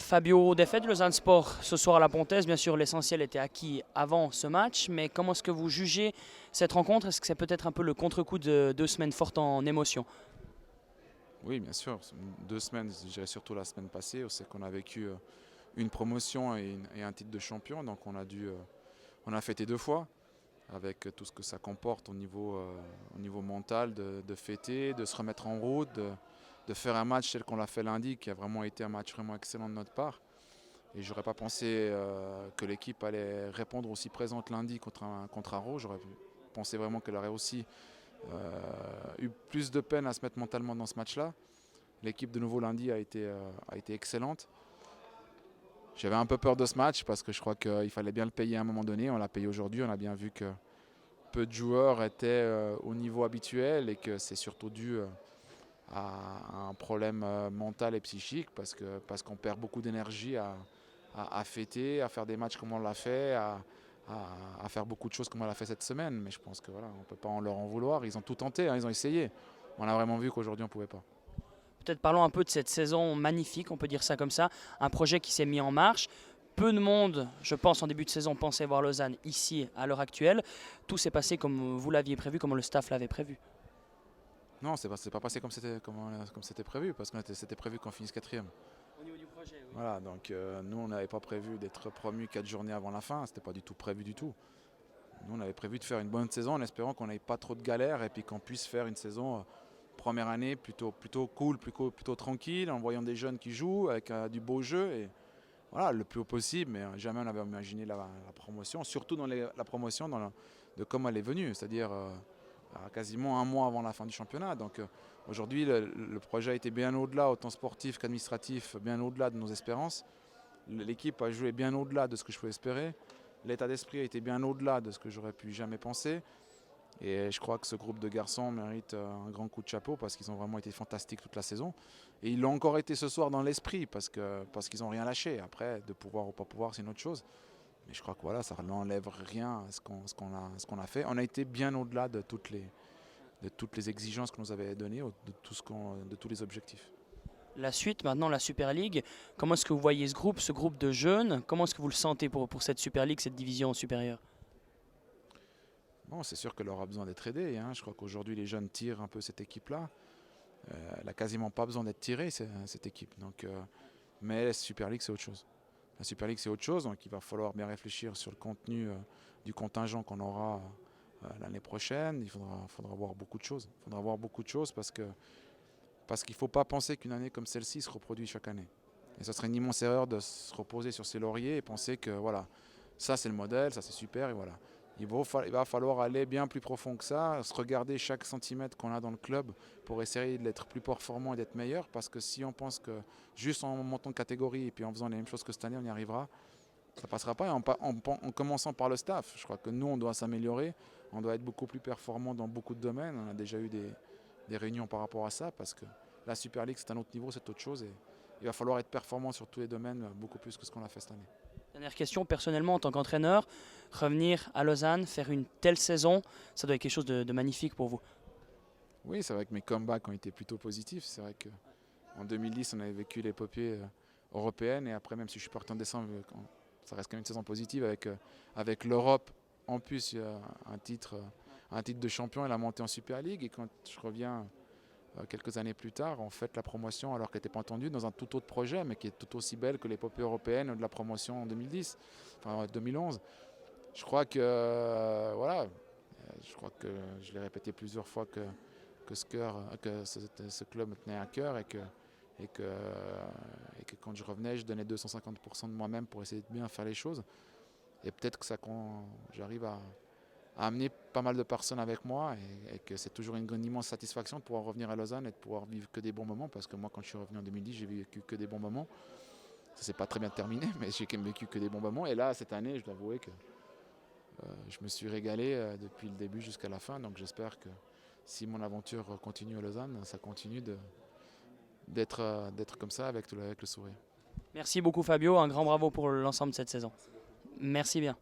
Fabio, défaite de Lausanne Sport ce soir à la Pontaise. Bien sûr, l'essentiel était acquis avant ce match, mais comment est-ce que vous jugez cette rencontre? Est-ce que c'est peut-être un peu le contre-coup de 2 semaines fortes en émotion? Oui, bien sûr. 2 semaines, je dirais surtout la semaine passée, on sait qu'on a vécu une promotion et un titre de champion, donc on a fêté 2 fois avec tout ce que ça comporte au niveau mental, de fêter, de se remettre en route, de faire un match tel qu'on l'a fait lundi, qui a vraiment été un match vraiment excellent de notre part. Et j'aurais pas pensé que l'équipe allait répondre aussi présente lundi contre un Rouge. J'aurais pensé vraiment qu'elle aurait aussi eu plus de peine à se mettre mentalement dans ce match-là. L'équipe de nouveau lundi a été excellente. J'avais un peu peur de ce match parce que je crois qu'il fallait bien le payer à un moment donné. On l'a payé aujourd'hui. On a bien vu que peu de joueurs étaient au niveau habituel et que c'est surtout dû à un problème mental et psychique parce qu'on perd beaucoup d'énergie à fêter, à faire des matchs comme on l'a fait, à faire beaucoup de choses comme on l'a fait cette semaine. Mais je pense que voilà, on ne peut pas leur en vouloir. Ils ont tout tenté, hein, ils ont essayé. On a vraiment vu qu'aujourd'hui on ne pouvait pas. Peut-être parlons un peu de cette saison magnifique, on peut dire ça comme ça, un projet qui s'est mis en marche. Peu de monde, je pense, en début de saison, pensait voir Lausanne ici à l'heure actuelle. Tout s'est passé comme vous l'aviez prévu, comme le staff l'avait prévu. Non, c'est pas passé comme c'était prévu, parce que c'était prévu qu'on finisse quatrième. Au niveau du projet, oui. Voilà, donc nous on n'avait pas prévu d'être promu 4 journées avant la fin, c'était pas du tout prévu du tout. Nous on avait prévu de faire une bonne saison en espérant qu'on n'ait pas trop de galères et puis qu'on puisse faire une saison première année plutôt cool, plutôt tranquille, en voyant des jeunes qui jouent avec du beau jeu et voilà, le plus haut possible, mais jamais on avait imaginé la promotion, surtout dans la promotion de comment elle est venue, c'est-à-dire quasiment un mois avant la fin du championnat. Donc aujourd'hui, le projet a été bien au-delà, autant sportif qu'administratif, bien au-delà de nos espérances. L'équipe a joué bien au-delà de ce que je pouvais espérer. L'état d'esprit a été bien au-delà de ce que j'aurais pu jamais penser. Et je crois que ce groupe de garçons mérite un grand coup de chapeau parce qu'ils ont vraiment été fantastiques toute la saison. Et ils l'ont encore été ce soir dans l'esprit parce qu'ils n'ont rien lâché. Après, de pouvoir ou pas pouvoir, c'est une autre chose. Mais je crois que voilà, ça n'enlève rien à ce qu'on a fait. On a été bien au-delà de toutes les exigences que nous avait données, de tous les objectifs. La suite, maintenant, la Super League, comment est-ce que vous voyez ce groupe de jeunes? Comment est-ce que vous le sentez pour cette Super League, cette division supérieure? Bon, c'est sûr qu'elle aura besoin d'être aidée, hein. Je crois qu'aujourd'hui, les jeunes tirent un peu cette équipe-là. Elle n'a quasiment pas besoin d'être tirée, cette équipe. Donc, mais la Super League, c'est autre chose. La Super League, c'est autre chose. Donc, il va falloir bien réfléchir sur le contenu du contingent qu'on aura l'année prochaine. Il faudra voir beaucoup de choses. Il faudra voir beaucoup de choses parce qu'il ne faut pas penser qu'une année comme celle-ci se reproduit chaque année. Et ce serait une immense erreur de se reposer sur ses lauriers et penser que voilà, ça c'est le modèle, ça c'est super et voilà. Il va falloir aller bien plus profond que ça, se regarder chaque centimètre qu'on a dans le club pour essayer d'être plus performant et d'être meilleur. Parce que si on pense que juste en montant de catégorie et puis en faisant les mêmes choses que cette année, on y arrivera, ça ne passera pas. Et en commençant par le staff, je crois que nous, on doit s'améliorer, on doit être beaucoup plus performant dans beaucoup de domaines. On a déjà eu des réunions par rapport à ça parce que la Super League, c'est un autre niveau, c'est autre chose. Et il va falloir être performant sur tous les domaines, beaucoup plus que ce qu'on a fait cette année. Dernière question, personnellement, en tant qu'entraîneur, revenir à Lausanne, faire une telle saison, ça doit être quelque chose de magnifique pour vous. Oui, c'est vrai que mes comebacks ont été plutôt positifs. C'est vrai qu'en 2010, on avait vécu l'épopée européenne. Et après, même si je suis parti en décembre, ça reste quand même une saison positive avec l'Europe. En plus, il y a un titre de champion et la montée en Super League. Et quand je reviens quelques années plus tard, on fait la promotion alors qu'elle n'était pas entendue dans un tout autre projet, mais qui est tout aussi belle que l'épopée européenne de la promotion en 2010, enfin 2011. Je crois que, voilà, je crois que je l'ai répété plusieurs fois que ce club me tenait à cœur et que quand je revenais, je donnais 250% de moi-même pour essayer de bien faire les choses. Et peut-être que j'arrive à amener pas mal de personnes avec moi et que c'est toujours une immense satisfaction de pouvoir revenir à Lausanne et de pouvoir vivre que des bons moments parce que moi quand je suis revenu en 2010 j'ai vécu que des bons moments. Ça s'est pas très bien terminé mais j'ai quand même vécu que des bons moments et là cette année je dois avouer que je me suis régalé depuis le début jusqu'à la fin donc j'espère que si mon aventure continue à Lausanne ça continue d'être comme ça avec le sourire. Merci beaucoup Fabio, un grand bravo pour l'ensemble de cette saison. Merci bien.